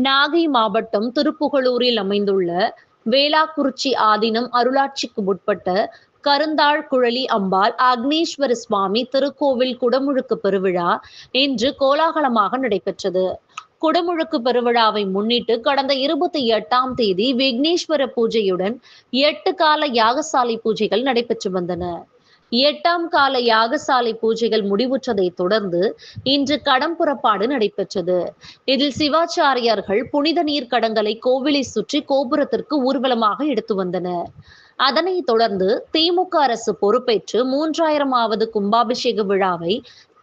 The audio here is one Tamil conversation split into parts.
நாகை மாவட்டம் திருப்புகலூரில் அமைந்துள்ள வேளாக்குறிச்சி ஆதீனம் அருளாட்சிக்கு உட்பட்ட கருந்தாள் குழலி அம்பாள் அக்னீஸ்வர சுவாமி திருக்கோவில் குடமுழுக்கு பெருவிழா இன்று கோலாகலமாக நடைபெற்றது. குடமுழுக்கு பெருவிழாவை முன்னிட்டு கடந்த 28ஆம் தேதி விக்னேஸ்வர பூஜையுடன் 8 கால யாகசாலை பூஜைகள் நடைபெற்று வந்தன. 8ஆம் கால யாகசாலை பூஜைகள் முடிவுற்றதை தொடர்ந்து இன்று கடம் புறப்பாடு நடைபெற்றது. இதில் சிவாச்சாரியார்கள் புனித நீர் கடங்களை கோவிலை சுற்றி கோபுரத்திற்கு ஊர்வலமாக எடுத்து வந்தனர். அதனைத் தொடர்ந்து திமுக அரசு பொறுப்பேற்று 3000வது கும்பாபிஷேக விழாவை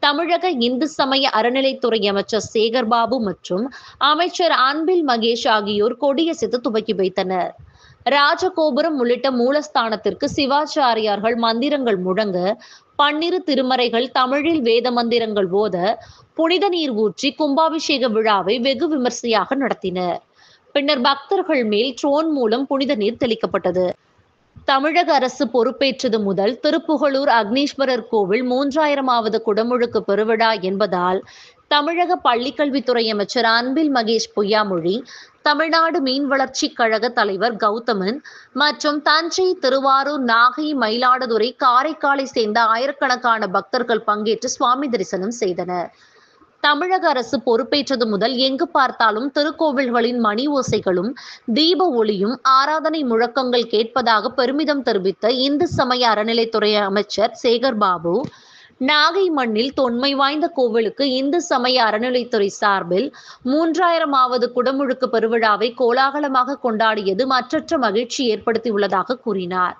தமிழக இந்து சமய அறநிலைத்துறை அமைச்சர் சேகர்பாபு மற்றும் அமைச்சர் அன்பில் மகேஷ் ஆகியோர் கொடியசைத்து துவக்கி வைத்தனர். ராஜகோபுரம் உள்ளிட்ட மூலஸ்தானத்திற்கு சிவாச்சாரியார்கள் மந்திரங்கள் முழங்க, பன்னிரு திருமறைகள் தமிழில் வேத மந்திரங்கள் ஓத, புனித நீர் ஊற்றி கும்பாபிஷேக விழாவை வெகு விமர்சையாக நடத்தினர். பின்னர் பக்தர்கள் மேல் ட்ரோன் மூலம் புனித நீர் தெளிக்கப்பட்டது. தமிழக அரசு பொறுப்பேற்றது முதல் திருப்புகலூர் அக்னீஸ்வரர் கோவில் 3000வது குடமுழுக்கு பெருவிழா என்பதால் தமிழக பள்ளிக்கல்வித்துறை அமைச்சர் அன்பில் மகேஷ் பொய்யாமொழி, தமிழ்நாடு மீன் வளர்ச்சி கழக தலைவர் கௌதமன் மற்றும் தஞ்சை, திருவாரூர், நாகை, மயிலாடுதுறை, காரைக்காலை சேர்ந்த ஆயிரக்கணக்கான பக்தர்கள் பங்கேற்று சுவாமி தரிசனம் செய்தனர். தமிழக அரசு பொறுப்பேற்றது முதல் எங்கு பார்த்தாலும் திருக்கோவில்களின் மணி ஓசைகளும் தீப ஒளியும் ஆராதனை முழக்கங்கள் கேட்பதாக பெருமிதம் தெரிவித்த இந்து சமய அறநிலைத்துறை அமைச்சர் சேகர்பாபு, நாகை மண்ணில் தொன்மை வாய்ந்த கோவிலுக்கு இந்து சமய அறநிலைத்துறை சார்பில் 3000வது குடமுழுக்கு பெருவிழாவை கோலாகலமாக கொண்டாடியது மற்றற்ற மகிழ்ச்சி ஏற்படுத்தியுள்ளதாக கூறினார்.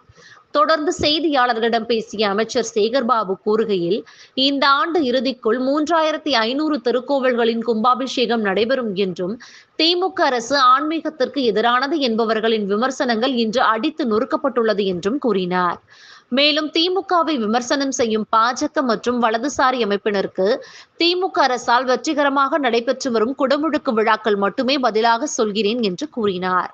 தொடர்ந்து செய்தியாளர்களிடம் பேசிய அமைச்சர் சேகர்பாபு கூறுகையில், இந்த ஆண்டு இறுதிக்குள் 3500 திருக்கோவில்களின் கும்பாபிஷேகம் நடைபெறும் என்றும், திமுக அரசு ஆன்மீகத்திற்கு எதிரானது என்பவர்களின் விமர்சனங்கள் இன்று அடித்து நொறுக்கப்பட்டுள்ளது என்றும் கூறினார். மேலும் திமுகவை விமர்சனம் செய்யும் பாஜக மற்றும் வலதுசாரி அமைப்பினருக்கு திமுக அரசால் வெற்றிகரமாக நடைபெற்று வரும் குடமுழுக்கு விழாக்கள் மட்டுமே பதிலாக சொல்கிறேன் என்று கூறினார்.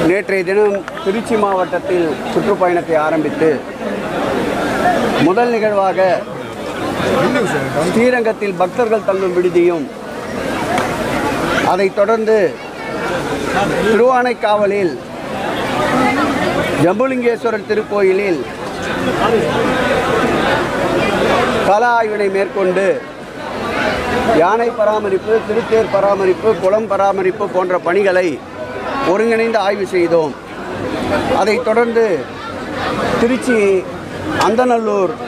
நேற்றைய தினம் திருச்சி மாவட்டத்தில் சுற்றுப்பயணத்தை ஆரம்பித்து முதல் நிகழ்வாக ஸ்ரீரங்கத்தில் பக்தர்கள் தங்கும் விடுதியும், அதைத் தொடர்ந்து திருவானைக்காவலில் ஜம்புலிங்கேஸ்வரர் திருக்கோயிலில் கள ஆய்வினை மேற்கொண்டு யானை பராமரிப்பு, திருத்தேர் பராமரிப்பு, குளம் பராமரிப்பு போன்ற பணிகளை ஒருங்கிணைந்து ஆய்வு செய்தோம். அதைத் தொடர்ந்து திருச்சி அந்தநல்லூரில்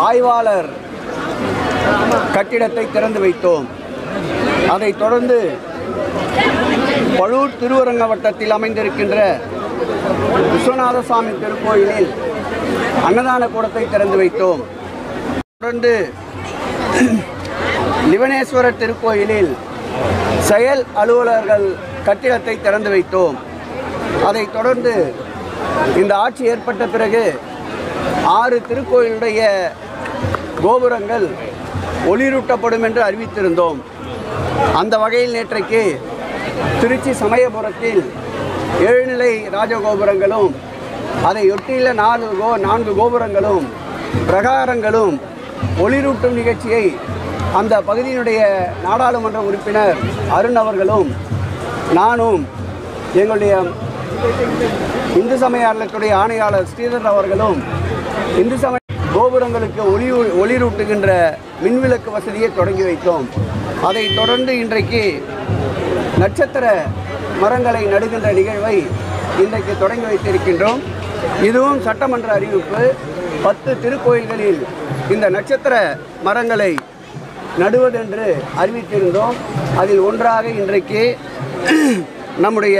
ஆய்வாளர் கட்டிடத்தை திறந்து வைத்தோம். அதைத் தொடர்ந்து பழூர் திருவரங்க வட்டத்தில் அமைந்திருக்கின்ற விஸ்வநாத சுவாமி திருக்கோயிலில் அன்னதான கூடத்தை திறந்து வைத்தோம். தொடர்ந்து லிவனேஸ்வரர் திருக்கோயிலில் செயல் அலுவலர்கள் கட்டிடத்தை திறந்து வைத்தோம். அதைத் தொடர்ந்து இந்த ஆட்சி ஏற்பட்ட பிறகு 6 திருக்கோயிலுடைய கோபுரங்கள் ஒளிரூட்டப்படும் என்று அறிவித்திருந்தோம். அந்த வகையில் நேற்றைக்கு திருச்சி சமயபுரத்தில் 7 நிலை ராஜகோபுரங்களும், அதையொட்டியுள்ள 4 கோபுரங்களும் பிரகாரங்களும் ஒளிரூட்டும் நிகழ்ச்சியை அந்த பகுதியினுடைய நாடாளுமன்ற உறுப்பினர் அருண் அவர்களும் நானும், எங்களுடைய இந்து சமய அறநிலையத்துறை ஆணையாளர் ஸ்ரீதர் அவர்களும் இந்து சமய கோபுரங்களுக்கு ஒளிரூட்டுகின்ற மின்விளக்கு வசதியை தொடங்கி வைத்தோம். அதைத் தொடர்ந்து இன்றைக்கு நட்சத்திர மரங்களை நடுகின்ற நிகழ்வை இன்றைக்கு தொடங்கி வைத்திருக்கின்றோம். இதுவும் சட்டமன்ற அறிவிப்பு. 10 திருக்கோயில்களில் இந்த நட்சத்திர மரங்களை நடுவதென்று அறிவித்திருந்தோம். அதில் ஒன்றாக இன்றைக்கு நம்முடைய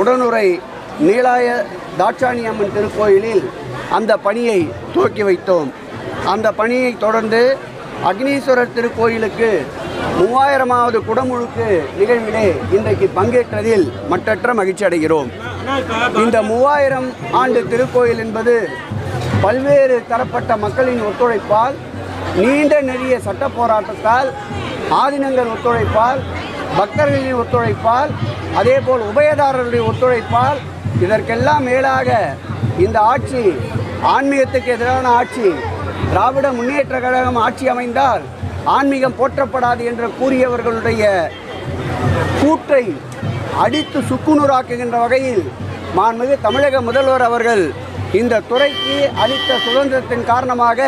உடனுறை நீலாய தாட்சாணி அம்மன் திருக்கோயிலில் அந்த பணியை துவக்கி வைத்தோம். அந்த பணியை தொடர்ந்து அக்னீஸ்வரர் திருக்கோயிலுக்கு 3000வது குடமுழுக்கு நிகழ்விலே இன்றைக்கு பங்கேற்றதில் மற்றற்ற மகிழ்ச்சி அடைகிறோம். இந்த 3000 ஆண்டு திருக்கோயில் என்பது பல்வேறு தரப்பட்ட மக்களின் ஒத்துழைப்பால், நீண்ட நெறிய சட்ட போராட்டத்தால், ஆதீனங்கள் ஒத்துழைப்பால், பக்தர்களின் ஒத்துழைப்பால், அதேபோல் உபயதாரர்களுடைய ஒத்துழைப்பால், இதற்கெல்லாம் மேலாக இந்த ஆட்சி ஆன்மீகத்துக்கு எதிரான ஆட்சி, திராவிட முன்னேற்ற கழகம் ஆட்சி அமைந்தால் ஆன்மீகம் போற்றப்படாது என்று கூறியவர்களுடைய கூற்றை அடித்து சுக்குநூறாக்குகின்ற வகையில் மாண்புமிகு தமிழக முதல்வர் அவர்கள் இந்த துறைக்கு அளித்த சுதந்திரத்தின் காரணமாக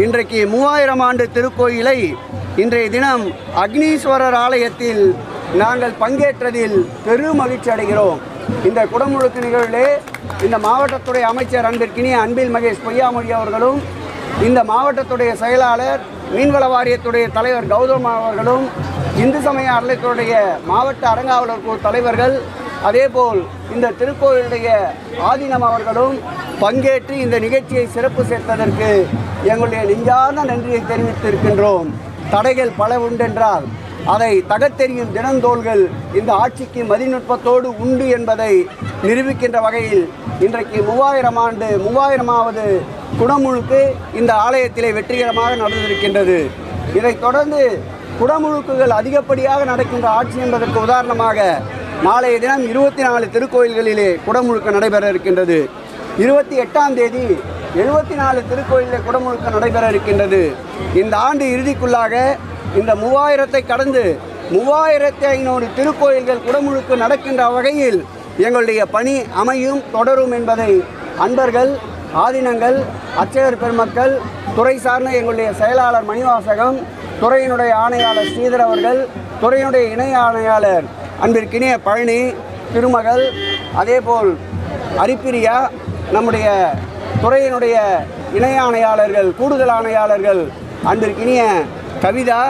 இன்றைக்கு 3000 ஆண்டு திருக்கோயிலை இன்றைய தினம் அக்னீஸ்வரர் ஆலயத்தில் நாங்கள் பங்கேற்றதில் பெரும் மகிழ்ச்சி அடைகிறோம். இந்த குடமுழுக்கு நிகழ்விலே இந்த மாவட்டத்துடைய அமைச்சர் அன்பிற்கினிய அன்பில் மகேஷ் பொய்யாமொழி அவர்களும், இந்த மாவட்டத்துடைய செயலாளர், மீன்வள வாரியத்துடைய தலைவர் கௌதம் அவர்களும், இந்து சமய அறநிலையத்துடைய மாவட்ட அறங்காவலர் குழு தலைவர்கள், அதேபோல் இந்த திருக்கோயிலுடைய ஆதீனம் அவர்களும் பங்கேற்று இந்த நிகழ்ச்சியை சிறப்பு சேர்த்ததற்கு எங்களுடைய நெஞ்சார்ந்த நன்றியை தெரிவித்திருக்கின்றோம். தடைகள் பல உண்டென்றால் அதை தகத்தெறியும் தினந்தோள்கள் இந்த ஆட்சிக்கு மதிநுட்பத்தோடு உண்டு என்பதை நிரூபிக்கின்ற வகையில் இன்றைக்கு 3000வது குடமுழுக்கு இந்த ஆலயத்திலே வெற்றிகரமாக நடந்திருக்கின்றது. இதைத் தொடர்ந்து குடமுழுக்குகள் அதிகப்படியாக நடக்கின்ற ஆட்சி என்பதற்கு உதாரணமாக நாளைய தினம் 24 திருக்கோயில்களிலே குடமுழுக்கு நடைபெற இருக்கின்றது. 28ஆம் தேதி 74 திருக்கோயிலில் குடமுழுக்கு நடைபெற இருக்கின்றது. இந்த ஆண்டு இறுதிக்குள்ளாக இந்த 3000ஐ கடந்து 3500 திருக்கோயில்கள் குடமுழுக்கு நடக்கின்ற வகையில் எங்களுடைய பணி அமையும் தொடரும் என்பதை அன்பர்கள், ஆதீனங்கள், அர்ச்சகர் பெருமக்கள், துறை சார்ந்த எங்களுடைய செயலாளர் மணிவாசகம், துறையினுடைய ஆணையாளர் ஸ்ரீதர் அவர்கள், துறையினுடைய இணை ஆணையாளர் அன்பிற்கினிய பழனி திருமகள், அதேபோல் அரிப்பிரியா, நம்முடைய துறையினுடைய இணை ஆணையாளர்கள், கூடுதல் ஆணையாளர்கள் அன்பிற்கினிய கவிதா,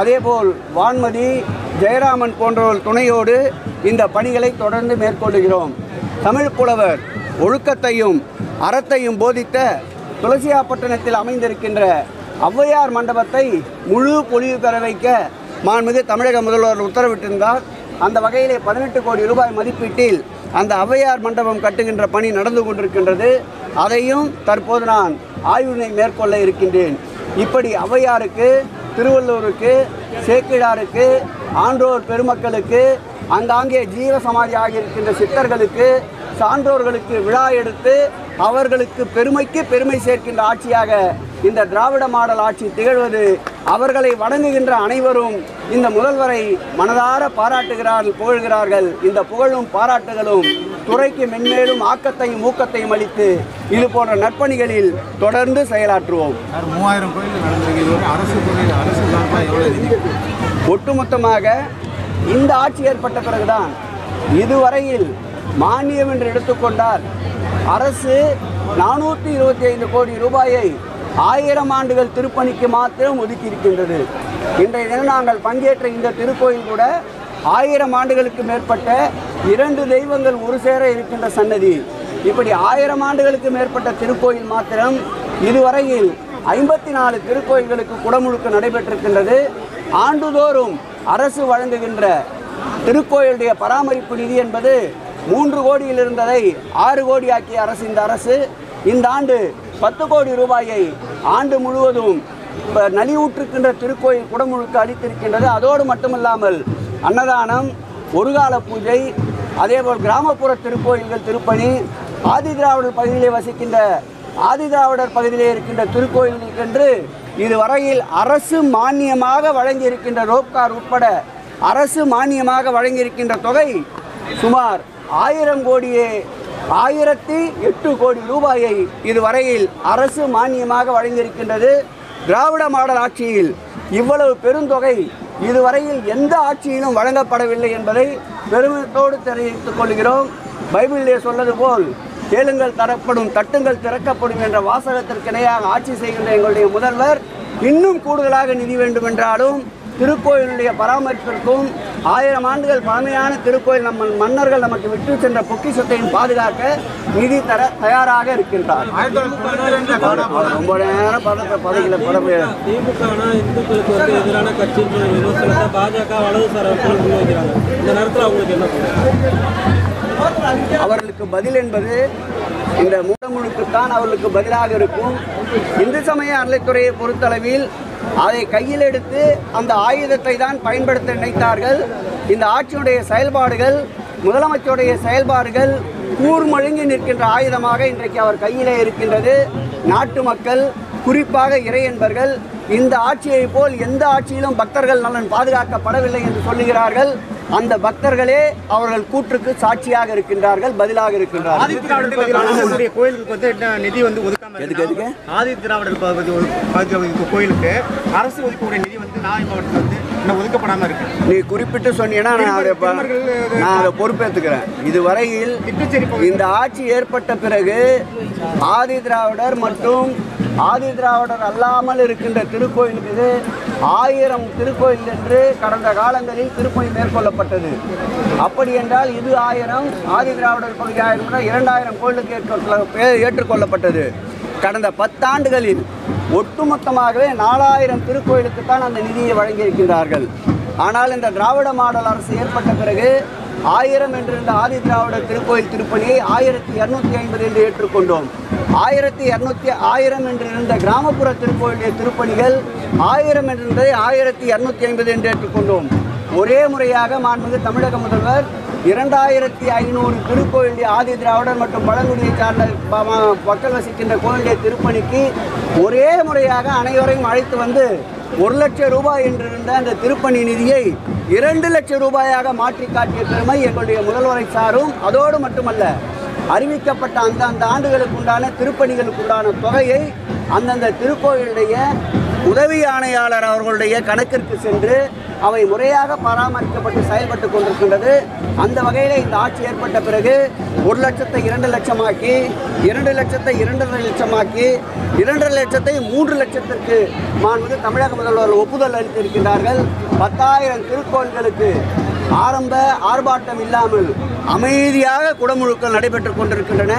அதேபோல் வான்மதி, ஜெயராமன் போன்றவர்கள் துணையோடு இந்த பணிகளை தொடர்ந்து மேற்கொள்கிறோம். தமிழ் புலவர் ஒழுக்கத்தையும் அறத்தையும் போதித்த துளசியாப்பட்டினத்தில் அமைந்திருக்கின்ற ஔவையார் மண்டபத்தை முழு பொலிவு பெற வைக்க மாண்புமிகு தமிழக முதல்வர் உத்தரவிட்டிருந்தார். அந்த வகையிலே 18 கோடி ரூபாய் மதிப்பீட்டில் அந்த ஔவையார் மண்டபம் கட்டுகின்ற பணி நடந்து கொண்டிருக்கின்றது. அதையும் தற்போது நான் ஆய்வினை மேற்கொள்ள இருக்கின்றேன். இப்படி ஔவையாருக்கு, திருவள்ளூருக்கு, சேக்கிழாருக்கு, ஆன்றோர் பெருமக்களுக்கு, அங்காங்கே ஜீவ சமாதி ஆகியிருக்கின்ற சித்தர்களுக்கு, சான்றோர்களுக்கு விழா எடுத்து அவர்களுக்கு பெருமைக்கு பெருமை சேர்க்கின்ற ஆட்சியாக இந்த திராவிட மாடல் ஆட்சி திகழ்வது அவர்களை வணங்குகின்ற அனைவரும் இந்த முதல்வரை மனதார பாராட்டுகிறார்கள், புகழ்கிறார்கள். இந்த புகழும் பாராட்டுகளும் துறைக்கு மென்மேலும் ஆக்கத்தையும் ஊக்கத்தையும் அளித்து இது போன்ற நற்பணிகளில் தொடர்ந்து செயலாற்றுவோம். 3000 கோயில் ஒட்டுமொத்தமாக இந்த ஆட்சி ஏற்பட்ட பிறகுதான் இதுவரையில் மானியம் என்று எடுத்துக்கொண்டால் அரசு 425 கோடி ரூபாயை 1000 ஆண்டுகள் திருப்பணிக்கு மாத்திரம் ஒதுக்கி இருக்கின்றது. இன்றைய தினம் நாங்கள் பங்கேற்ற இந்த திருக்கோயில் கூட 1000 ஆண்டுகளுக்கு மேற்பட்ட 2 தெய்வங்கள் ஒரு சேர இருக்கின்ற சன்னதி. இப்படி 1000 ஆண்டுகளுக்கு மேற்பட்ட திருக்கோயில் மாத்திரம் இதுவரையில் 54 திருக்கோயில்களுக்கு குடமுழுக்கு நடைபெற்றிருக்கின்றது. ஆண்டுதோறும் அரசு வழங்குகின்ற திருக்கோயிலுடைய பராமரிப்பு நிதி என்பது 3 கோடியில் இருந்ததை 6 கோடி ஆக்கிய அரசு இந்த அரசு இந்த ஆண்டு 10 கோடி ரூபாயை ஆண்டு முழுவதும் நலிவுற்றிருக்கின்ற திருக்கோயில் குடமுழுக்கு அளித்திருக்கின்றது. அதோடு மட்டுமல்லாமல் அன்னதானம், ஒருகால பூஜை, அதேபோல் கிராமப்புற திருக்கோயில்கள் திருப்பணி, ஆதிதிராவிடர் பகுதியிலே வசிக்கின்ற ஆதிதிராவிடர் பகுதியிலே இருக்கின்ற திருக்கோயில்களுக்கென்று இதுவரையில் அரசு மானியமாக வழங்கியிருக்கின்ற ரோப்கார் உட்பட அரசு மானியமாக வழங்கியிருக்கின்ற தொகை சுமார் 1000 கோடியே 1008 கோடி ரூபாயை இதுவரையில் அரசு மானியமாக வழங்கியிருக்கின்றது. திராவிட மாடல் ஆட்சியில் இவ்வளவு பெருந்தொகை இதுவரையில் எந்த ஆட்சியிலும் வழங்கப்படவில்லை என்பதை பெருமிதத்தோடு தெரிவித்துக் கொள்கிறோம். பைபிளிலே சொல்லது போல் கேளுங்கள் தரப்படும், தட்டுங்கள் திறக்கப்படும் என்ற வாசகத்திற்கு இணையாக ஆட்சி செய்கின்ற எங்களுடைய முதல்வர் இன்னும் கூடுதலாக நிதி வேண்டுமென்றாலும் திருக்கோயிலுடைய பராமரிப்பிற்கும் 1000 ஆண்டுகள் பழமையான திருக்கோயில் நம்ம மன்னர்கள் நமக்கு விட்டு சென்ற பொக்கிஷத்தையும் பாதுகாக்க நிதி தர தயாராக இருக்கின்றார். ரொம்ப நேரம் பதவிகளை இந்துக்களுக்கு எதிரான கட்சி பாஜக அவர்களுக்கு பதில் என்பது இந்த மூடமுழுக்குத்தான் அவர்களுக்கு பதிலாக இருக்கும். இந்து சமய அறநிலைத்துறையை பொறுத்தளவில் அதை கையில் எடுத்து அந்த ஆயுதத்தை தான் பயன்படுத்த நினைத்தார்கள். இந்த ஆட்சியுடைய செயல்பாடுகள், முதலமைச்சருடைய செயல்பாடுகள் கூர்மழுங்கி நிற்கின்ற ஆயுதமாக இன்றைக்கு அவர் கையிலே இருக்கின்றது. நாட்டு மக்கள், குறிப்பாக இறை என்பர்கள் இந்த ஆட்சியை போல் எந்த ஆட்சியிலும் பக்தர்கள் நலன் பாதுகாக்கப்படவில்லை என்று சொல்லுகிறார்கள். அந்த பக்தர்களே அவர்கள் கூற்றுக்கு சாட்சியாக இருக்கின்றார்கள், பதிலாக இருக்கின்றார்கள். கோயிலுக்கு வந்து நிதி வந்து ஒதுக்காம ஆதி திராவிடர் கோயிலுக்கு அரசு ஒதுக்கக்கூடிய நிதி வந்து நாகை மாவட்டத்தில் வந்து இன்னும் ஒதுக்கப்படாம இருக்கு. நீ குறிப்பிட்டு சொன்னீங்கன்னா நான் அதை பொறுப்பேற்றுக்கிறேன். இதுவரையில் இந்த ஆட்சி ஏற்பட்ட பிறகு ஆதி திராவிடர் மற்றும் ஆதி திராவிடர் அல்லாமல் இருக்கின்ற திருக்கோயிலுக்கு 1000 திருக்கோயில் என்று கடந்த காலங்களில் திருப்பணி மேற்கொள்ளப்பட்டது. அப்படி என்றால் இது 1000, ஆதி திராவிடர் பகுதி 1000, 2000 கோயிலுக்கு ஏற்றுக்கொள்ளப்பட்டது. கடந்த 10 ஆண்டுகளில் ஒட்டுமொத்தமாகவே 4000 திருக்கோயிலுக்குத்தான் அந்த நிதியை வழங்கியிருக்கின்றார்கள். ஆனால் இந்த திராவிட மாடல் அரசு ஏற்பட்ட பிறகு 1000 என்றிருந்த ஆதி திராவிடர் திருக்கோயில் திருப்பணியை 1250 என்று ஏற்றுக்கொண்டோம். 1000 என்றிருந்த கிராமப்புற திருக்கோயிலுடைய திருப்பணிகள் 1000 என்றிருந்ததை 1250 என்று ஏற்றுக்கொண்டோம். ஒரே முறையாக மாண்புமிகு தமிழக முதல்வர் 2500 திருக்கோயிலுடைய ஆதி திராவிடர் மற்றும் பழங்குடியை சார்ந்த மக்கள் வசிக்கின்ற கோயிலுடைய திருப்பணிக்கு ஒரே முறையாக அனைவரையும் அழைத்து வந்து 1 லட்சம் ரூபாய் என்றிருந்த அந்த திருப்பணி நிதியை 2 லட்சம் ரூபாயாக மாற்றி காட்டிய பெருமை எங்களுடைய முதல்வரை சாரும். அதோடு மட்டுமல்ல, அறிவிக்கப்பட்ட அந்த ஆண்டுகளுக்கு உண்டான திருப்பணிகளுக்குண்டான தொகையை அந்தந்த திருக்கோயிலுடைய உதவி ஆணையாளர் அவர்களுடைய கணக்கிற்கு சென்று அவை முறையாக பராமரிக்கப்பட்டு செயல்பட்டு கொண்டிருக்கின்றது. அந்த வகையில் இந்த ஆட்சி ஏற்பட்ட பிறகு 1 லட்சத்தை 2 லட்சமாக்கி, 2 லட்சத்தை 2.5 லட்சமாக்கி, 2.5 லட்சத்தை 3 லட்சத்திற்கு மாண்புமிகு தமிழக முதல்வர் ஒப்புதல் அளித்திருக்கின்றார்கள். 10,000 திருக்கோயில்களுக்கு ஆரம்ப ஆர்ப்பாட்டம் இல்லாமல் அமைதியாக குடமுழுக்கள் நடைபெற்றுக் கொண்டிருக்கின்றன.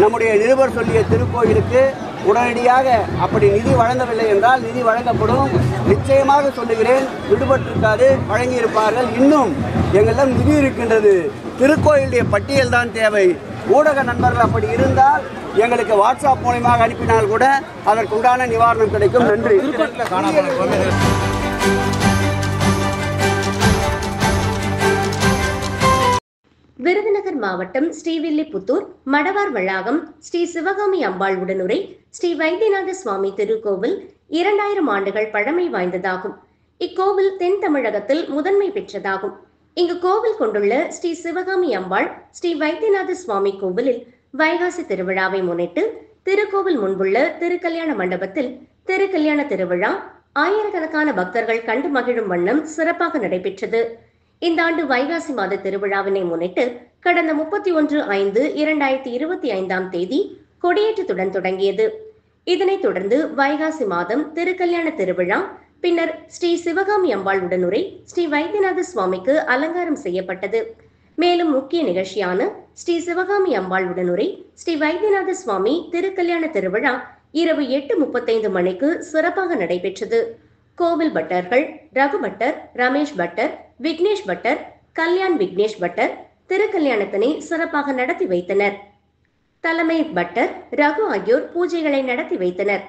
நம்முடைய நிருபர் சொல்லிய திருக்கோயிலுக்கு உடனடியாக அப்படி நிதி வழங்கவில்லை என்றால் நிதி வழங்கப்படும். நிச்சயமாக சொல்லுகிறேன், விடுபட்டிருக்காது, வழங்கியிருப்பார்கள். இன்னும் எங்களிடம் நிதி இருக்கின்றது. திருக்கோயிலுடைய பட்டியல் தான் தேவை. ஊடக நண்பர்கள் அப்படி இருந்தால் எங்களுக்கு வாட்ஸ்அப் மூலமாக அனுப்பினால் கூட அதற்குண்டான நிவாரணம் கிடைக்கும். நன்றி. விருதுநகர் மாவட்டம் ஸ்ரீவில்லிபுத்தூர் மடவார் வளாகம் ஸ்ரீ சிவகாமி அம்பாள் உடனுரை ஸ்ரீ வைத்தியநாத சுவாமி திருக்கோவில் 2000 ஆண்டுகள் பழமை வாய்ந்ததாகும். இக்கோவில் தென் தமிழகத்தில் முதன்மை பெற்றதாகும். இங்கு கோவில் கொண்டுள்ள ஸ்ரீ சிவகாமி அம்பாள் ஸ்ரீ வைத்தியநாத சுவாமி கோவிலில் வைகாசி திருவிழாவை முன்னிட்டு திருக்கோவில் முன்புள்ள திருக்கல்யாண மண்டபத்தில் திருக்கல்யாண திருவிழா ஆயிரக்கணக்கான பக்தர்கள் கண்டு மகிழும் வண்ணம் சிறப்பாக நடைபெற்றது. இந்த ஆண்டு வைகாசி மாத திருவிழாவினை முன்னிட்டு கடந்த 31/5/2025 கொடியேற்றத்துடன் தொடங்கியது. இதனைத் தொடர்ந்து வைகாசி மாதம் திருக்கல்யாண திருவிழா, பின்னர் ஸ்ரீ சிவகாமி அம்பாள் உடனுரை ஸ்ரீ வைத்தியநாத சுவாமிக்கு அலங்காரம் செய்யப்பட்டது. மேலும் முக்கிய நிகழ்ச்சியான ஸ்ரீ சிவகாமி அம்பாள் உடனுரை ஸ்ரீ வைத்தியநாத சுவாமி திருக்கல்யாண திருவிழா இரவு 8:35 மணிக்கு சிறப்பாக நடைபெற்றது. கோவில் பட்டர்கள் ரகு பட்டர், ரமேஷ் பட்டர், விக்னேஷ் பட்டர், கல்யாண் விக்னேஷ் பட்டர் திருக்கல்யாணத்தினை சிறப்பாக நடத்தி வைத்தனர். தலைமை பட்டர் ரகு ஆகியோர் பூஜைகளை நடத்தி வைத்தனர்.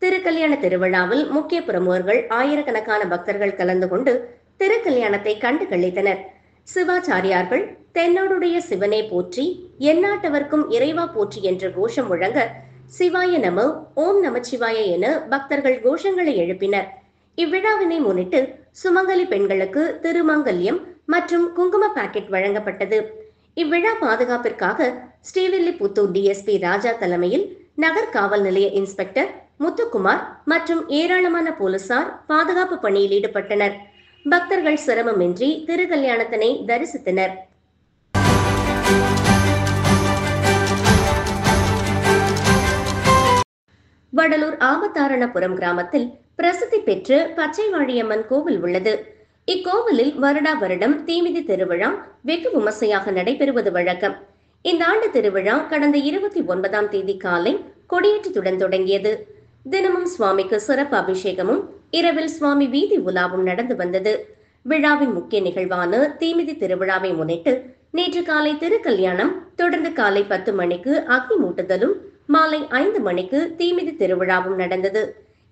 திருக்கல்யாண திருவிழாவில் முக்கிய பிரமுகர்கள் ஆயிரக்கணக்கான பக்தர்கள் கலந்து கொண்டு திருக்கல்யாணத்தை கண்டு களித்தனர். சிவாச்சாரியார்கள் தென்னாடுடைய சிவனே போற்றி, எந்நாட்டவர்க்கும் இறைவா போற்றி என்ற கோஷம் முழங்க சிவாய நம, ஓம் நமச்சிவாய என பக்தர்கள் கோஷங்களை எழுப்பினர். இவ்விழாவினை முன்னிட்டு சுமங்கலி பெண்களுக்கு திருமங்கல்யம் மற்றும் குங்கும பாக்கெட் வழங்கப்பட்டது. இவ்விழா பாதுகாப்பிற்காக ஸ்ரீவில்லிபுத்தூர் டிஎஸ்பி ராஜா தலைமையில் நகர் காவல் நிலைய இன்ஸ்பெக்டர் முத்துக்குமார் மற்றும் ஏராளமான போலீசார் பாதுகாப்பு பணியில் ஈடுபட்டனர். பக்தர்கள் சிரமமின்றி திருக்கல்யாணத்தினை தரிசித்தனர். வடலூர் ஆபத்தாரணபுரம் கிராமத்தில் பிரசித்தி பெற்ற பச்சை வாழியம்மன் கோவில் உள்ளது. இக்கோவிலில் வருடா வருடம் தீமிதி திருவிழா வெகு விமர்சையாக நடைபெறுவது வழக்கம். இந்த ஆண்டு திருவிழா கடந்த 29ஆம் தேதி காலை கொடியேற்றத்துடன் தொடங்கியது. தினமும் சுவாமிக்கு சிறப்பு அபிஷேகமும் இரவில் சுவாமி வீதி உலாவும் நடந்து வந்தது. விழாவின் முக்கிய நிகழ்வான தீமிதி திருவிழாவை முன்னிட்டு நேற்று காலை திருக்கல்யாணம், தொடர்ந்து காலை 10 மணிக்கு அக்னி மூட்டுதலும், மாலை 5 மணிக்கு தீமிதி திருவிழாவும் நடந்தது.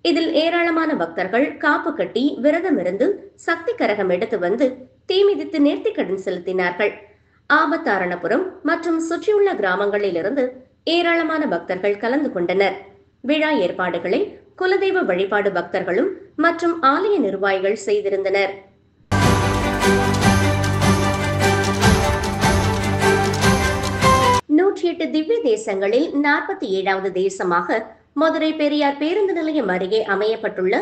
இதில் ஏராளமான பக்தர்கள் காப்பு கட்டி விரதமிருந்து சக்தி கரகம் எடுத்து வந்து தீமிதித்து நேர்த்திக்கடன் செலுத்தினார்கள். ஆபத்தாரணபுரம் மற்றும் சுற்றியுள்ள கிராமங்களில் இருந்து ஏராளமான பக்தர்கள் கலந்து கொண்டனர். விழா ஏற்பாடுகளை குலதெய்வ வழிபாடு பக்தர்களும் மற்றும் ஆலய நிர்வாகிகள் செய்திருந்தனர். திவ்ய தேசங்களில் 47வது தேசமாக மதுரை பெரியார் பேருந்து நிலையம் அருகே அமையப்பட்டுள்ள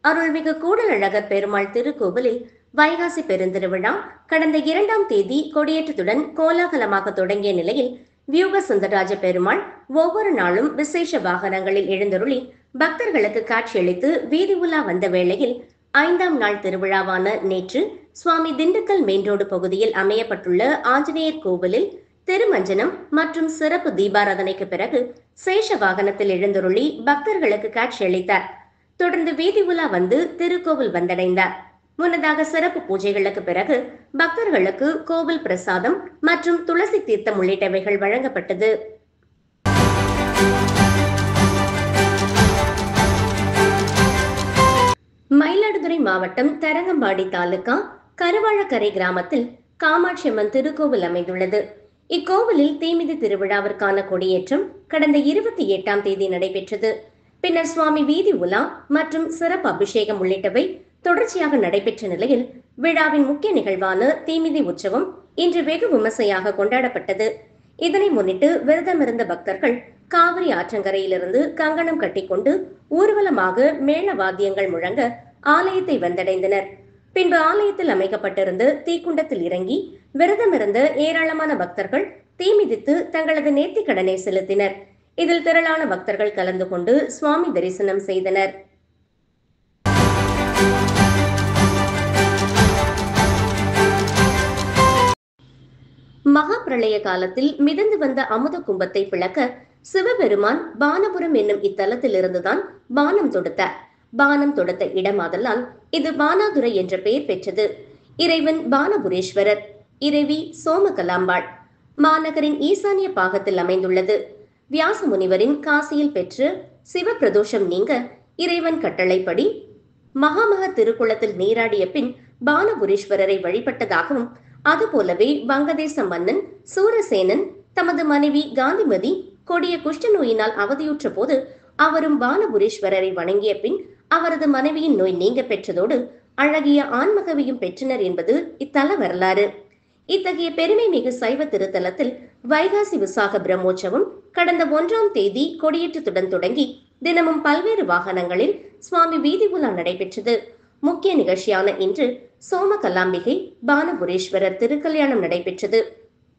அருள்மிகு கூடலழகர் பெருமாள் திருக்கோவிலில் வைகாசி பெருந்திருவிழா கடந்த 2ஆம் தேதி கொடியேற்றத்துடன் கோலாகலமாக தொடங்கிய நிலையில் வியூக சுந்தரராஜ பெருமாள் ஒவ்வொரு நாளும் விசேஷ வாகனங்களில் எழுந்தருளி பக்தர்களுக்கு காட்சியளித்து வீதி உலா வந்த வேளையில் 5ஆம் நாள் திருவிழாவான நேற்று சுவாமி திண்டுக்கல் மெயின்ரோடு பகுதியில் அமையப்பட்டுள்ள ஆஞ்சநேயர் கோவிலில் திருமஞ்சனம் மற்றும் சிறப்பு தீபாராதனைக்கு பிறகு சேஷ வாகனத்தில் எழுந்தருளி பக்தர்களுக்கு காட்சியளித்தார். தொடர்ந்து வீதி உலா வந்து திருக்கோவில் வந்தடைந்தார். முன்னதாக சிறப்பு பூஜைகளுக்கு பிறகு பக்தர்களுக்கு கோவில் பிரசாதம் மற்றும் துளசி தீர்த்தம் உள்ளிட்டவைகள் வழங்கப்பட்டது. மயிலாடுதுறை மாவட்டம் தரங்கம்பாடி தாலுகா கருவாழக்கரை கிராமத்தில் காமாட்சி அம்மன் திருக்கோவில் அமைந்துள்ளது. இக்கோவிலில் தீமிதி திருவிழாவிற்கான கொடியேற்றம் கடந்த 28ஆம் தேதி நடைபெற்றது. பின்னர் சுவாமி வீதி உலா மற்றும் சிறப்பு அபிஷேகம் உள்ளிட்டவை தொடர்ச்சியாக நடைபெற்ற நிலையில் விழாவின் முக்கிய நிகழ்வான தீமிதி உற்சவம் இன்று வெகு விமர்சையாக கொண்டாடப்பட்டது. இதனை முன்னிட்டு விரதமிருந்த பக்தர்கள் காவிரி ஆற்றங்கரையிலிருந்து கங்கணம் கட்டிக்கொண்டு ஊர்வலமாக மேள வாத்தியங்கள் முழங்க ஆலயத்தை வந்தடைந்தனர். பின்பு ஆலயத்தில் அமைக்கப்பட்டிருந்த தீக்குண்டத்தில் இறங்கி விரதமிருந்த ஏராளமான பக்தர்கள் தீமிதித்து தங்களது நேர்த்திக் கடனை செலுத்தினர். இதில் திரளான பக்தர்கள் கலந்து கொண்டு சுவாமி தரிசனம் செய்தனர். மகா பிரளய காலத்தில் மிதந்து வந்த அமுத கும்பத்தை பிளக்க சிவபெருமான் பானபுரம் என்னும் இத்தலத்தில் இருந்துதான் பானம் தொடுத்தார். பானம் தொடுத்த இடமாதலால் இது பானாதுரை என்ற பெயர் பெற்றது. இறைவன் பானபுரேஸ்வரர், இறைவி சோமகலாம்பாள். மாநகரின் ஈசானிய பாகத்தில் அமைந்துள்ளது. வியாச முனிவரின் காசியில் பெற்று சிவபிரதோஷம் நீங்க இறைவன் கட்டளைப்படி மகாமக திருக்குளத்தில் நீராடிய பின் பானபுரீஸ்வரரை வழிபட்டதாகவும், அதுபோலவே வங்கதேச மன்னன் சூரசேனன் தமது மனைவி காந்திமதி கொடிய குஷ்ட நோயினால் அவதியுற்ற போது அவரும் பானபுரீஸ்வரரை வணங்கிய பின் அவரது மனைவியின் நோய் நீங்க பெற்றதோடு அழகிய ஆண்மகவையும் பெற்றனர் என்பது இத்தல வரலாறு. இத்தகைய பெருமை மிகு சைவ திருத்தலத்தில் வைகாசி விசாக பிரம்மோற்சவம் கடந்த 1ஆம் தேதி கொடியேற்றத்துடன் தொடங்கி தினமும் பல்வேறு வாகனங்களில் சுவாமி வீதி உலா நடைபெற்றது. முக்கிய நிகழ்ச்சியான இன்று சோமகலாம்பிகை பானபுரீஸ்வரர் திருக்கல்யாணம் நடைபெற்றது.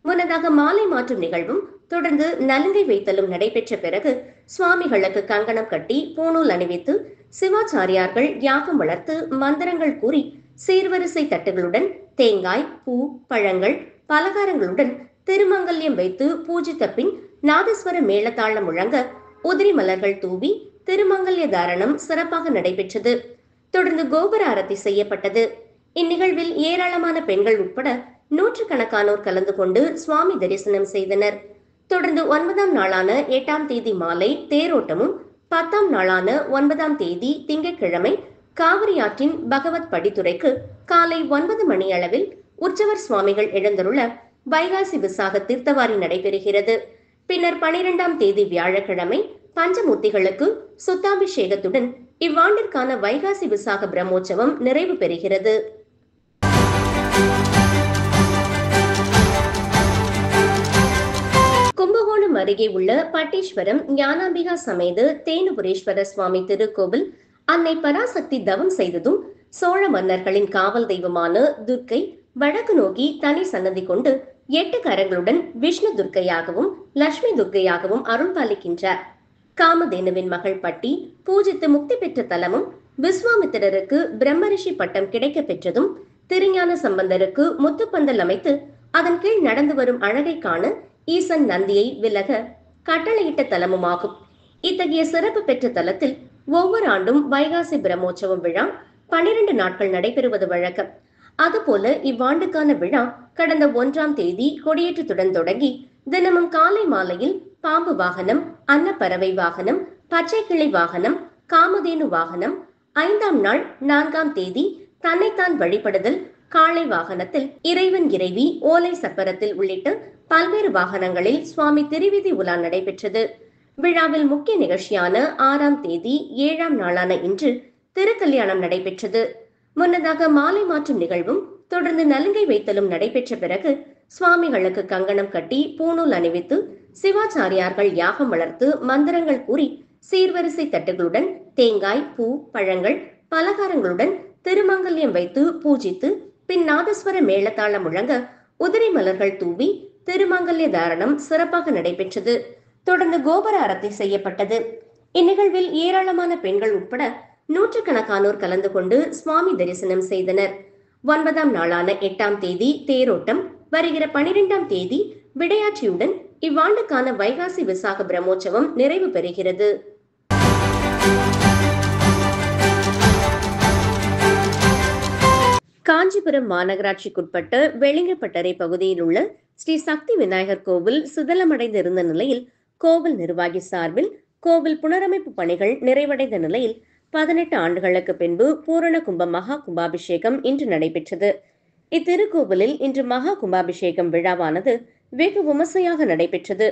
முன்னதாக மாலை மாற்றும் நிகழ்வும் தொடர்ந்து நலுங்கை வைத்தலும் நடைபெற்ற பிறகு சுவாமிகளுக்கு கங்கணம் கட்டி பூணூல் அணிவித்து சிவாச்சாரியார்கள் யாகம் வளர்த்து மந்திரங்கள் கூறி சீர்வரிசை தட்டுகளுடன் தேங்காய், பூ, பழங்கள், பலகாரங்களுடன் திருமங்கல்யம் வைத்து பூஜித்த பின் நாதஸ்வர மேளதாளம் முழங்க உதிரி மலர்கள் தூவி திருமங்கல்ய தாரணம் சிறப்பாக நடைபெற்றது. தொடர்ந்து கோபுர ஆரத்தி செய்யப்பட்டது. இந்நிகழ்வில் ஏராளமான பெண்கள் உட்பட நூற்றுக்கணக்கானோர் கலந்து கொண்டு சுவாமி தரிசனம் செய்தனர். தொடர்ந்து 9ஆம் நாளான 8ஆம் தேதி மாலை தேரோட்டமும் 10ஆம் நாளான 9ஆம் தேதி திங்கட்கிழமை காவிரி ஆற்றின் பகவத் படித்துறைக்கு காலை 9 மணி அளவில் உற்சவர் சுவாமிகள் எழுந்தருள வைகாசி விசாக தீர்த்தவாரி நடைபெறுகிறது. பின்னர் 12ஆம் தேதி வியாழக்கிழமை பஞ்சமூர்த்திகளுக்கு சுத்தாபிஷேகத்துடன் இவ்வாண்டிற்கான வைகாசி விசாக பிரம்மோற்சவம் நிறைவு பெறுகிறது. கும்பகோணம் அருகே உள்ள பட்டீஸ்வரம் ஞானாம்பிகா சமேத தேனுபுரேஸ்வரர் சுவாமி திருக்கோவில் அன்னை பராசக்தி தவம் செய்ததும் சோழ மன்னர்களின் காவல் தெய்வமான துர்க்கை வடக்கு நோக்கி தனி சன்னதி கொண்டு 8 கரங்களுடன் விஷ்ணு துர்க்கையாகவும் லட்சுமி துர்க்கையாகவும் அருள் பாலிக்கின்றார். காமதேனுவின் மகள் பட்டி பூஜித்து முக்தி பெற்ற தலமும், விஸ்வாமித்திரருக்கு பிரம்மரிஷி பட்டம் கிடைக்க பெற்றதும், திருஞான சம்பந்தருக்கு முத்துப்பந்தல் அமைத்து அதன் கீழ் நடந்து வரும் அழகை காண ஈசன் நந்தியை விலக கட்டளையிட்ட தலமுமாகும். இத்தகைய சிறப்பு பெற்ற தலத்தில் ஒவ்வொரு ஆண்டும் வைகாசி பிரம்மோற்சவம் விழா 12 நாட்கள் நடைபெறுவது வழக்கம். அதுபோல இவ்வாண்டுக்கான விழா கடந்த 1ஆம் தேதி கொடியேற்றத்துடன் தொடங்கி தினமும் காலை மாலையில் பாம்பு வாகனம், அன்னப்பறவை வாகனம், பச்சை கிளை வாகனம், காமதேனு வாகனம், 5ஆம் நாள் 4ஆம் தேதி தன்னைத்தான் வழிபடுதல், காளை வாகனத்தில் இறைவன் இறைவி ஓலை சப்பரத்தில் உள்ளிட்ட பல்வேறு வாகனங்களில் சுவாமி திருவீதி உலா நடைபெற்றது. விழாவில் முக்கிய நிகழ்ச்சியான 6ஆம் தேதி 7ஆம் நாளான இன்று திருக்கல்யாணம் நடைபெற்றது. முன்னதாக மாலை மாற்றும் நிகழ்வும் தொடர்ந்து நலுங்கை வைத்தலும் நடைபெற்ற பிறகு சுவாமிகளுக்கு கங்கணம் கட்டி பூணூல் அணிவித்து சிவாச்சாரியார்கள் யாகம் வளர்த்து மந்திரங்கள் கூறி சீர்வரிசை தட்டுகளுடன் தேங்காய், பூ, பழங்கள், பலகாரங்களுடன் திருமங்கல்யம் வைத்து பூஜித்து பின் நாதஸ்வர மேளதாளம் முழங்க உதிரி மலர்கள் தூவி திருமங்கல்ய தாரணம் சிறப்பாக நடைபெற்றது. தொடர்ந்து கோபுர ஆரத்தி செய்யப்பட்டது. இந்நிகழ்வில் ஏராளமான பெண்கள் உட்பட நூற்றுக்கணக்கானோர் கலந்து கொண்டு சுவாமி தரிசனம் செய்தனர். 9ஆம் நாளான 8ஆம் தேதி தேரோட்டம், வருகிற 12ஆம் தேதி விடையாட்சியுடன் இவ்வாண்டுக்கான வைகாசி விசாக பிரம்மோற்சவம் நிறைவு பெறுகிறது. காஞ்சிபுரம் மாநகராட்சிக்குட்பட்ட வெளிங்கப்பட்டறை பகுதியில் உள்ள ஸ்ரீ சக்தி விநாயகர் கோவில் சிதலமடைந்து இருந்த நிலையில் கோவில் நிர்வாகி சார்பில் கோவில் புனரமைப்பு பணிகள் நிறைவடைந்த நிலையில் 18 ஆண்டுகளுக்கு பின்பு பூரண கும்ப மகா கும்பாபிஷேகம் இன்று நடைபெற்றது. இத்திருக்கோவிலில் இன்று மகா கும்பாபிஷேகம் விழாவானது வெகு விமர்சையாக நடைபெற்றது.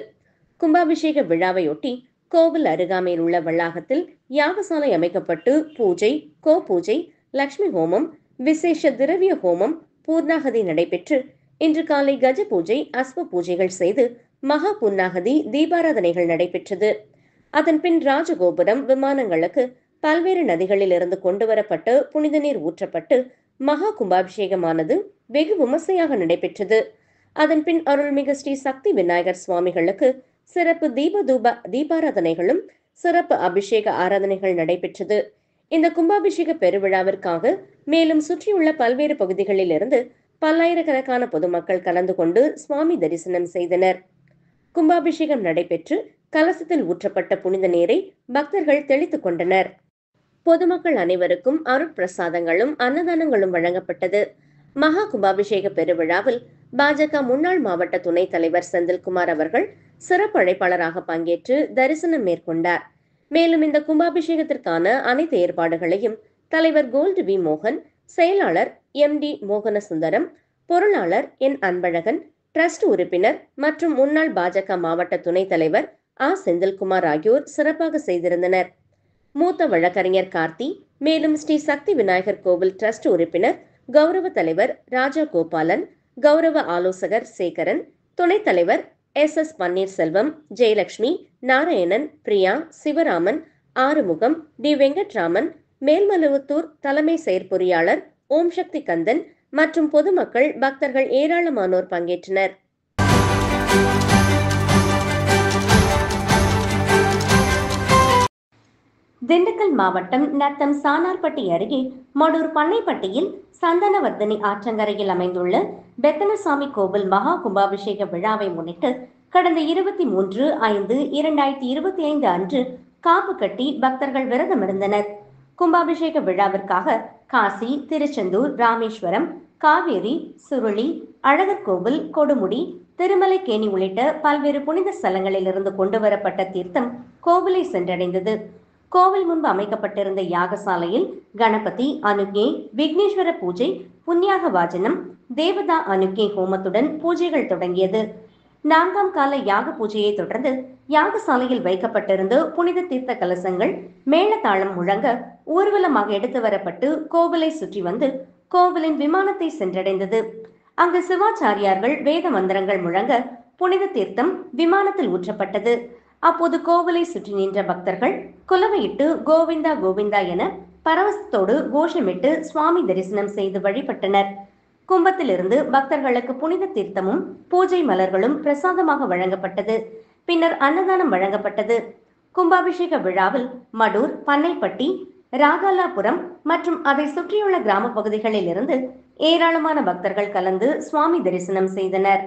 கும்பாபிஷேக விழாவையொட்டி கோவில் அருகாமையில் உள்ள வளாகத்தில் யாகசாலை அமைக்கப்பட்டு பூஜை, கோ பூஜை, லட்சுமி ஹோமம், விசேஷ திரவிய ஹோமம், பூர்ணாகதி நடைபெற்று இன்று காலை கஜ பூஜை, அஸ்வ பூஜைகள் செய்து மகா பூர்ணாகதி தீபாராதனைகள் நடைபெற்றது. அதன் பின் ராஜகோபுரம், விமானங்களுக்கு பல்வேறு நதிகளில் இருந்து கொண்டுவரப்பட்டு புனித நீர் ஊற்றப்பட்டு மகா கும்பாபிஷேகமானது வெகு விமர்சையாக நடைபெற்றது. அதன் பின் அருள்மிகு ஸ்ரீ சக்தி விநாயகர் சுவாமிகளுக்கு சிறப்பு தீபாராதனைகளும் சிறப்பு அபிஷேக ஆராதனைகள் நடைபெற்றது. இந்த கும்பாபிஷேக பெருவிழாவிற்காக மேலும் சுற்றியுள்ள பல்வேறு பகுதிகளில் இருந்து பல்லாயிரக்கணக்கான பொதுமக்கள் கலந்து கொண்டு சுவாமி தரிசனம் செய்தனர். கும்பாபிஷேகம் நடைபெற்று கலசத்தில் ஊற்றப்பட்ட புனித நீரை பக்தர்கள் தெளித்துக் கொண்டனர். பொதுமக்கள் அனைவருக்கும் அருட்பிரசாதங்களும் அன்னதானங்களும் வழங்கப்பட்டது. மகா கும்பாபிஷேக பெருவிழாவில் பாஜக முன்னாள் மாவட்ட துணைத் தலைவர் செந்தில்குமார் அவர்கள் சிறப்பு அழைப்பாளராக பங்கேற்று தரிசனம் மேற்கொண்டார். மேலும் இந்த கும்பாபிஷேகத்திற்கான அனைத்து ஏற்பாடுகளையும் தலைவர் கோல்டு வி மோகன், செயலாளர் MD மோகனசுந்தரம், பொருளாளர் என் அன்பழகன், டிரஸ்ட் உறுப்பினர் மற்றும் முன்னாள் பாஜக மாவட்ட துணைத் தலைவர் செந்தில்குமார் ஆகியோர் சிறப்பாக செய்திருந்தனர். மூத்த வழக்கறிஞர் கார்த்தி, மேலும் ஸ்ரீ சக்தி விநாயகர் கோவில் டிரஸ்ட் உறுப்பினர் கௌரவ தலைவர் ராஜா கோபாலன், கௌரவ ஆலோசகர் சேகரன், துணைத் தலைவர் SS பன்னீர்செல்வம், ஜெயலட்சுமி, நாராயணன், பிரியா, சிவராமன், ஆறுமுகம், டி வெங்கட்ராமன், மேல்மலுவத்தூர் தலைமை செயற்பொறியாளர் ஓம் சக்தி கந்தன் மற்றும் பொதுமக்கள், பக்தர்கள் ஏராளமானோர் பங்கேற்றனர். திண்டுக்கல் மாவட்டம் நத்தம் சானார்பட்டி அருகே மடூர் பண்ணைப்பட்டியில் சந்தனவர்தனி ஆற்றங்கரையில் அமைந்துள்ள பெத்தனசாமி கோவில் மகா கும்பாபிஷேக விழாவை முன்னிட்டு கடந்த 23/5/2025 அன்று காப்பு கட்டி பக்தர்கள் விரதமிருந்தனர். கும்பாபிஷேக விழாவிற்காக காசி, திருச்செந்தூர், ராமேஸ்வரம், காவேரி, சுருளி, அழகர் கோவில், கொடுமுடி, திருமலைக்கேணி உள்ளிட்ட பல்வேறு புனித ஸ்தலங்களில் இருந்து கொண்டுவரப்பட்ட தீர்த்தம் கோவிலை சென்றடைந்தது. கோவில் முன்பு அமைக்கப்பட்டிருந்த யாகசாலையில் கணபதி, அனுக்ஞை, விக்னேஸ்வர பூஜை, புண்ணியாக வாஜனம், தேவதா அனுக்ஞை ஹோமத்துடன் பூஜைகள் தொடங்கியது. 4ஆம் கால யாக பூஜையை தொடர்ந்து யாகசாலையில் வைக்கப்பட்டிருந்த புனித தீர்த்த கலசங்கள் மேளதாளம் முழங்க ஊர்வலமாக எடுத்து வரப்பட்டு கோவிலை சுற்றி வந்து கோவிலின் விமானத்தை சென்றடைந்தது. அங்கு சிவாச்சாரியார்கள் வேத மந்திரங்கள் முழங்க புனித தீர்த்தம் விமானத்தில் ஊற்றப்பட்டது. அப்போது கோவிலை சுற்றி நின்ற பக்தர்கள் குலவையிட்டு கோவிந்தா கோவிந்தா என பரவசத்தோடு கோஷமிட்டு சுவாமி தரிசனம் செய்து வழிபட்டனர். கும்பத்திலிருந்து பக்தர்களுக்கு புனித தீர்த்தமும் பூஜை மலர்களும் பிரசாதமாக வழங்கப்பட்டது. பின்னர் அன்னதானம் வழங்கப்பட்டது. கும்பாபிஷேக விழாவில் மடூர், பண்ணைப்பட்டி, ராகாலாபுரம் மற்றும் அதை சுற்றியுள்ள கிராம பகுதிகளில் இருந்து ஏராளமான பக்தர்கள் கலந்து சுவாமி தரிசனம் செய்தனர்.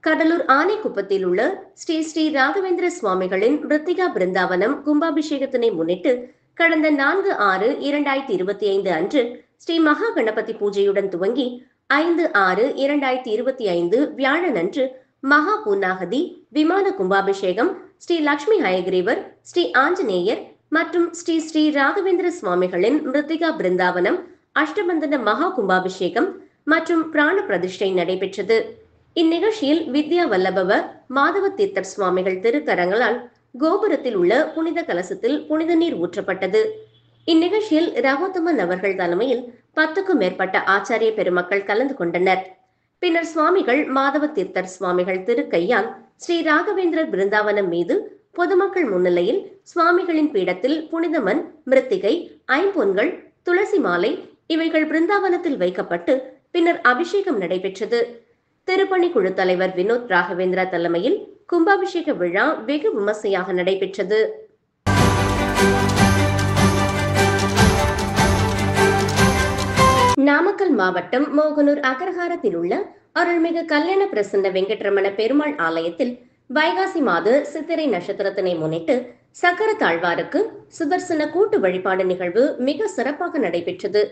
கடலூர் ஆனைக்குப்பத்தில் உள்ள ஸ்ரீ ஸ்ரீ ராகவேந்திர சுவாமிகளின் ரித்திகா பிருந்தாவனம் கும்பாபிஷேகத்தினை முன்னிட்டு கடந்த 4/6/2025 அன்று ஸ்ரீ மகா கணபதி பூஜையுடன் துவங்கி 5/6/2025 வியாழன் அன்று மகா பூர்ணாகதி, விமான கும்பாபிஷேகம், ஸ்ரீ லட்சுமி ஹயகிரீவர், ஸ்ரீ ஆஞ்சநேயர் மற்றும் ஸ்ரீ ஸ்ரீ ராகவேந்திர சுவாமிகளின் ரித்திகா பிருந்தாவனம் அஷ்டபந்தன மகா கும்பாபிஷேகம் மற்றும் பிராண பிரதிஷ்டை நடைபெற்றது. இந்நிகழ்ச்சியில் வித்யா வல்லபவ மாதவ தீர்த்தர் சுவாமிகள் திருக்கரங்களால் கோபுரத்தில் உள்ள புனித கலசத்தில் புனித நீர் ஊற்றப்பட்டது. இந்நிகழ்ச்சியில் ரகோத்தமன் அவர்கள் தலைமையில் 10க்கும் மேற்பட்ட ஆச்சாரிய பெருமக்கள் கலந்து கொண்டனர். பின்னர் சுவாமிகள் மாதவ தீர்த்தர் சுவாமிகள் திருக்கையால் ஸ்ரீ ராகவேந்திரர் பிருந்தாவனம் மீது பொதுமக்கள் முன்னிலையில் சுவாமிகளின் பீடத்தில் புனிதமண், மிருத்திகை, ஐம்பொன்கள், துளசி மாலை இவைகள் பிருந்தாவனத்தில் வைக்கப்பட்டு பின்னர் அபிஷேகம் நடைபெற்றது. திருப்பணி குழு தலைவர் வினோத் ராகவேந்திரா தலைமையில் கும்பாபிஷேக விழா வெகு விமர்சையாக நடைபெற்றது. நாமக்கல் மாவட்டம் மோகனூர் அக்ரஹாரத்தில் உள்ள அருள்மிகு கல்யாண பிரசன்ன வெங்கட்ரமண பெருமாள் ஆலயத்தில் வைகாசி மாத சித்திரை நட்சத்திரத்தினை முன்னிட்டு சக்கர தாழ்வாருக்கு சுதர்சன கூட்டு வழிபாடு நிகழ்வு மிக சிறப்பாக நடைபெற்றது.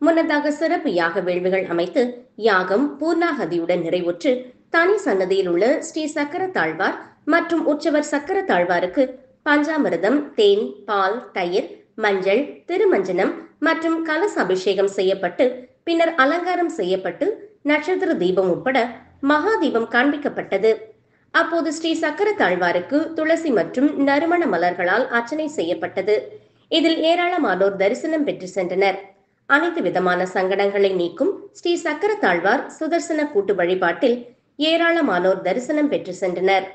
முன்னதாக சிறப்பு யாக வேள்விகள் அமைத்து யாகம் பூர்ணாகதியுடன் நிறைவுற்று தனி சன்னதியில் உள்ள ஸ்ரீ சக்கர தாழ்வார் மற்றும் உற்சவர் சக்கர தாழ்வாருக்கு பஞ்சாமிர்தம், தேன், பால், தயிர், மஞ்சள், திருமஞ்சனம் மற்றும் கலச அபிஷேகம் செய்யப்பட்டு பின்னர் அலங்காரம் செய்யப்பட்டு நட்சத்திர தீபம் உட்பட மகா தீபம் காண்பிக்கப்பட்டது. அப்போது ஸ்ரீ சக்கர தாழ்வாருக்கு துளசி மற்றும் நறுமண மலர்களால் அர்ச்சனை செய்யப்பட்டது. இதில் ஏராளமானோர் தரிசனம் பெற்று சென்றனர். அனைத்து விதமான சங்கடங்களை நீக்கும் ஸ்ரீ சக்கர தாழ்வார் சுதர்சன கூட்டு வழிபாட்டில் ஏராளமானோர் தரிசனம் பெற்று சென்றனர்.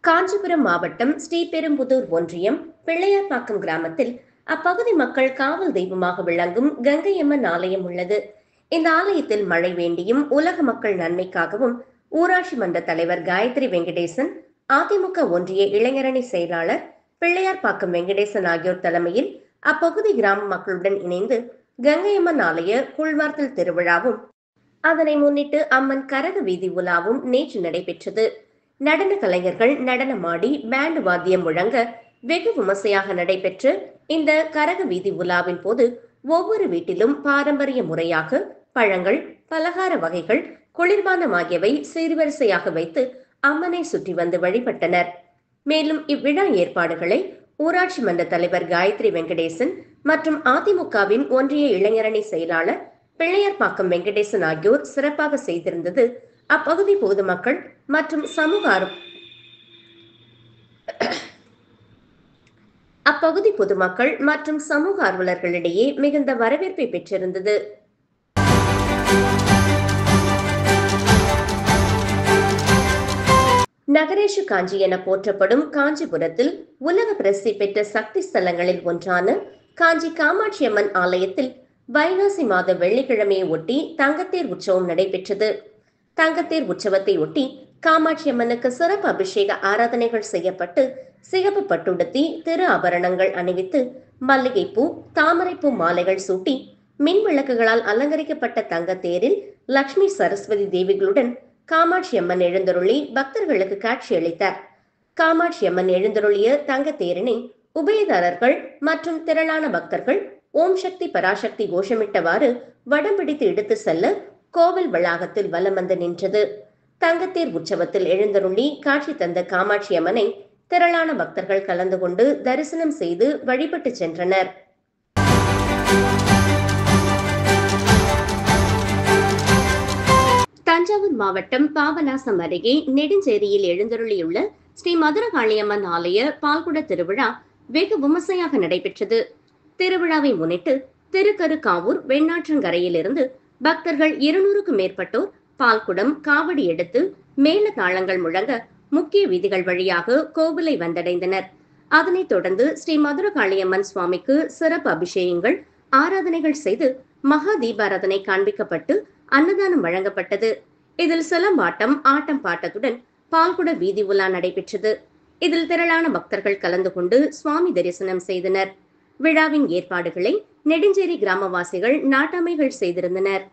காஞ்சிபுரம் மாவட்டம் ஸ்ரீபெரும்புதூர் ஒன்றியம் பிள்ளையார்பாக்கம் கிராமத்தில் அப்பகுதி மக்கள் காவல் தெய்வமாக விளங்கும் கங்கையம்மன் ஆலயம் உள்ளது. இந்த ஆலயத்தில் மழை வேண்டியும் உலக மக்கள் நன்மைக்காகவும் ஊராட்சி மன்ற தலைவர் காயத்ரி வெங்கடேசன், அதிமுக ஒன்றிய இளைஞரணி செயலாளர் பிள்ளையார்பாக்கம் வெங்கடேசன் ஆகியோர் தலைமையில் அப்பகுதி கிராம மக்களுடன் இணைந்து கங்கையம்மன் ஆலய குள்வார்த்தல் திருவிழாவும் அதனை முன்னிட்டு அம்மன் கரக வீதி உலாவும் நேற்று நடைபெற்றது. நடன கலைஞர்கள் நடனமாடி பேண்ட் வாத்தியம் முழங்க வெகு விமர்சையாக நடைபெற்ற இந்த கரக வீதி உலாவின் போது ஒவ்வொரு வீட்டிலும் பாரம்பரிய முறையாக பழங்கள், பலகார வகைகள், குளிர்பானம் ஆகியவை சீர்வரிசையாக வைத்து அம்மனை சுற்றி வந்து வழிபட்டனர். மேலும் இவ்விழா ஏற்பாடுகளை ஊராட்சி மன்ற தலைவர் காயத்ரி வெங்கடேசன் மற்றும் அதிமுகவின் ஒன்றிய இளைஞரணி செயலாளர் பிள்ளையார்பாக்கம் வெங்கடேசன் ஆகியோர் சிறப்பாக செய்திருந்தது அப்பகுதி பொதுமக்கள் மற்றும் சமூக ஆர்வலர்களிடையே மிகுந்த வரவேற்பை பெற்றிருந்தது. நகரேஷு காஞ்சி என போற்றப்படும் காஞ்சிபுரத்தில் உலக பிரசித்தி பெற்ற சக்தி ஸ்தலங்களில் ஒன்றான காஞ்சி காமாட்சி அம்மன் ஆலயத்தில் வைகாசி மாத வெள்ளிக்கிழமையை ஒட்டி தங்கத்தேர் உற்சவம் நடைபெற்றது. தங்கத்தேர் உற்சவத்தை ஒட்டி காமாட்சி அம்மனுக்கு சிறப்பு அபிஷேக ஆராதனைகள் செய்யப்பட்டு சிகப்பு பட்டுடுத்தி திரு ஆபரணங்கள் அணிவித்து மல்லிகைப்பூ, தாமரைப்பூ மாலைகள் சூட்டி மின் விளக்குகளால் அலங்கரிக்கப்பட்ட தங்கத்தேரில் லட்சுமி சரஸ்வதி தேவிகளுடன் காமாட்சி அம்மன் எழுந்தருளி பக்தர்களுக்கு காட்சியளித்தார். காமாட்சி அம்மன் எழுந்தருளிய தங்கத்தேரினை உபயதாரர்கள் மற்றும் திரளான பக்தர்கள் ஓம் சக்தி பராசக்தி கோஷமிட்டவாறு வடம் பிடித்து எடுத்து செல்ல கோவில் வளாகத்தில் வலம் வந்து நின்றது. தங்கத்தேர் உற்சவத்தில் எழுந்தருளி காட்சி தந்த காமாட்சி அம்மனை திரளான பக்தர்கள் கலந்து கொண்டு தரிசனம் செய்து வழிபட்டு சென்றனர். தஞ்சாவூர் மாவட்டம் பாபநாசம் அருகே நெடுஞ்சேரியில் எழுந்தருளியுள்ள ஸ்ரீ மதுரகாளியம்மன் ஆலய பால்குட திருவிழா வெகு விமர்சையாக நடைபெற்றது. திருவிழாவை முன்னிட்டு திருக்கருக்காவூர் வெண்ணாற்றங்கரையிலிருந்து பக்தர்கள் 200க்கும் மேற்பட்டோர் பால்குடம், காவடி எடுத்து மேல தாளங்கள் முழங்க முக்கிய வீதிகள் வழியாக கோவிலை வந்தடைந்தனர். அதனைத் தொடர்ந்து ஸ்ரீ மதுரகாளியம்மன் சுவாமிக்கு சிறப்பு அபிஷேகங்கள், ஆராதனைகள் செய்து மகா தீபாராதனை காண்பிக்கப்பட்டு அன்னதானம் வழங்கப்பட்டது. இதில் சிலம்பாட்டம், ஆட்டம் பாட்டத்துடன் பால்குட வீதி உலா நடைபெற்றது. இதில் திரளான பக்தர்கள் கலந்து கொண்டு சுவாமி தரிசனம் செய்தனர். விழாவின் ஏற்பாடுகளை நெடுஞ்சேரி கிராமவாசிகள் நாட்டாமைகள் செய்திருந்தனர்.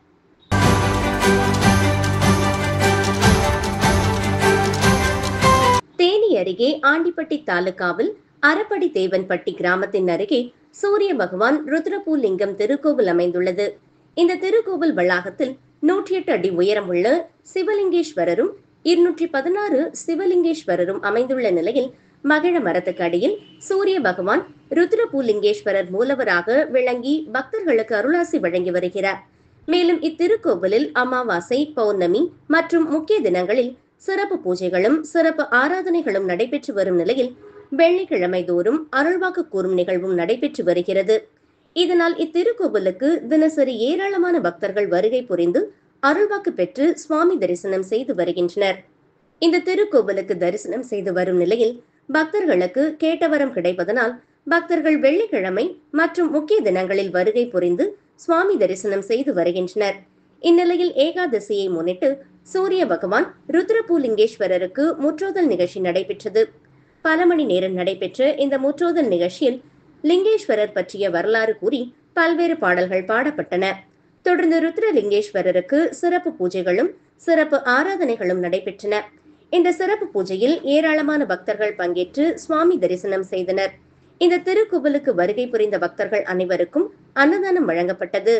தேனி அருகே ஆண்டிப்பட்டி தாலுகாவில் அரப்படி தேவன்பட்டி கிராமத்தின் அருகே சூரிய பகவான் ருத்ரபூலிங்கம் திருக்கோவில் அமைந்துள்ளது. இந்த திருக்கோவில் வளாகத்தில் 108 அடி உயரமுள்ள சிவலிங்கேஸ்வரரும் 216 சிவலிங்கேஸ்வரரும் அமைந்துள்ள நிலையில் மகிழ மரத்துக்கு அடியில் சூரிய பகவான் ருத்ரபூலிங்கேஸ்வரர் மூலவராக விளங்கி பக்தர்களுக்கு அருளாசி வழங்கி வருகிறார். மேலும் இத்திருக்கோவிலில் அமாவாசை, பௌர்ணமி மற்றும் முக்கிய தினங்களில் சிறப்பு பூஜைகளும் சிறப்பு ஆராதனைகளும் நடைபெற்று வரும் நிலையில் வெள்ளிக்கிழமை தோறும் அருள்வாக்கு கூறும் நிகழ்வும் நடைபெற்று வருகிறது. இதனால் இத்திருக்கோவிலுக்கு தினசரி ஏராளமான பக்தர்கள் வருகை புரிந்து அருள்வாக்கு பெற்று சுவாமி தரிசனம் செய்து வருகின்றனர். இந்த திருக்கோவிலுக்கு தரிசனம் செய்து வரும் நிலையில் பக்தர்களுக்கு கேட்ட வரம் கிடைப்பதனால் பக்தர்கள் வெள்ளிக்கிழமை மற்றும் முக்கிய தினங்களில் வருகை புரிந்து சுவாமி தரிசனம் செய்து வருகின்றனர். இந்நிலையில் ஏகாதசியை முன்னிட்டு சூரிய பகவான் ருத்ரபூலிங்கேஸ்வரருக்கு முற்றோதல் நிகழ்ச்சி நடைபெற்றது. பல மணி நேரம் நடைபெற்ற இந்த முற்றோதல் நிகழ்ச்சியில் லிங்கேஸ்வரர் பற்றிய வரலாறு கூறி பல்வேறு பாடல்கள் பாடப்பட்டன. தொடர்ந்து ருத்ரலிங்கேஸ்வரருக்கு சிறப்பு பூஜைகளும் சிறப்பு ஆராதனைகளும் நடைபெற்றன. இந்த சிறப்பு பூஜையில் ஏராளமான பக்தர்கள் பங்கேற்று சுவாமி தரிசனம் செய்தனர். இந்த திருக்கோவிலுக்கு வருகை புரிந்த பக்தர்கள் அனைவருக்கும் அன்னதானம் வழங்கப்பட்டது.